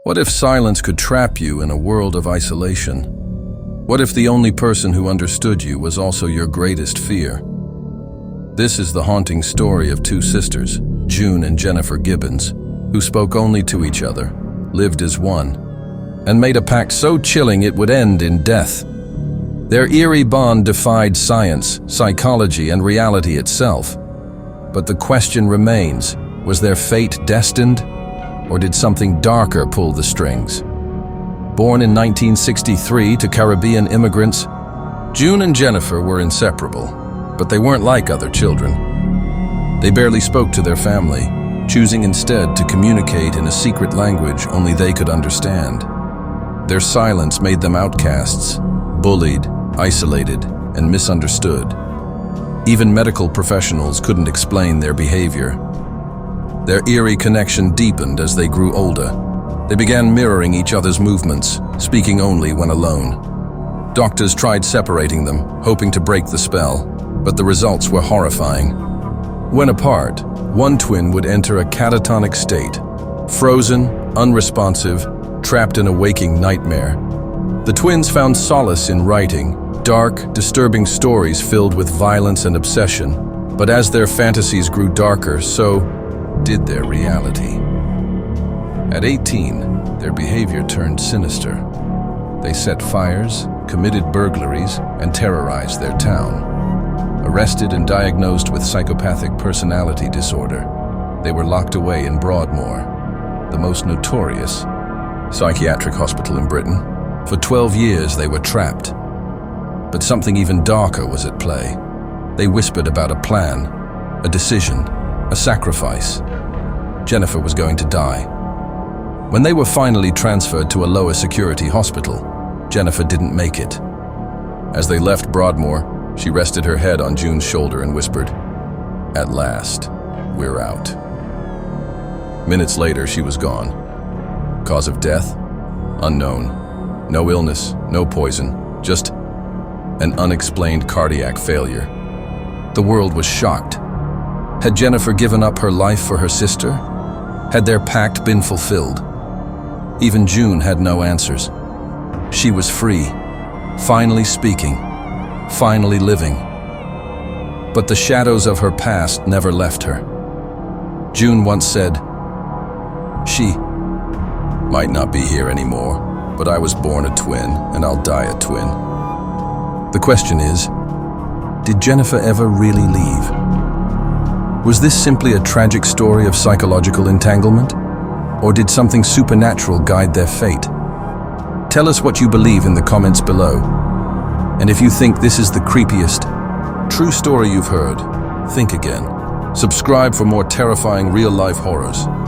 What if silence could trap you in a world of isolation? What if the only person who understood you was also your greatest fear? This is the haunting story of two sisters, June and Jennifer Gibbons, who spoke only to each other, lived as one, and made a pact so chilling it would end in death. Their eerie bond defied science, psychology, and reality itself. But the question remains, was their fate destined? Or did something darker pull the strings? Born in 1963 to Caribbean immigrants, June and Jennifer were inseparable, but they weren't like other children. They barely spoke to their family, choosing instead to communicate in a secret language only they could understand. Their silence made them outcasts, bullied, isolated, and misunderstood. Even medical professionals couldn't explain their behavior. Their eerie connection deepened as they grew older. They began mirroring each other's movements, speaking only when alone. Doctors tried separating them, hoping to break the spell, but the results were horrifying. When apart, one twin would enter a catatonic state, frozen, unresponsive, trapped in a waking nightmare. The twins found solace in writing, dark, disturbing stories filled with violence and obsession, but as their fantasies grew darker, so did their reality. At 18, their behavior turned sinister. They set fires, committed burglaries, and terrorized their town. Arrested and diagnosed with psychopathic personality disorder, they were locked away in Broadmoor, the most notorious psychiatric hospital in Britain. For 12 years they were trapped. But something even darker was at play. They whispered about a plan, a decision, a sacrifice. Jennifer was going to die. When they were finally transferred to a lower security hospital, Jennifer didn't make it. As they left Broadmoor, she rested her head on June's shoulder and whispered, "At last, we're out." Minutes later, she was gone. Cause of death? Unknown. No illness, no poison, just an unexplained cardiac failure. The world was shocked. Had Jennifer given up her life for her sister? Had their pact been fulfilled? Even June had no answers. She was free, finally speaking, finally living. But the shadows of her past never left her. June once said, "She might not be here anymore, but I was born a twin and I'll die a twin." The question is, did Jennifer ever really leave? Was this simply a tragic story of psychological entanglement? Or did something supernatural guide their fate? Tell us what you believe in the comments below. And if you think this is the creepiest, true story you've heard, think again. Subscribe for more terrifying real-life horrors.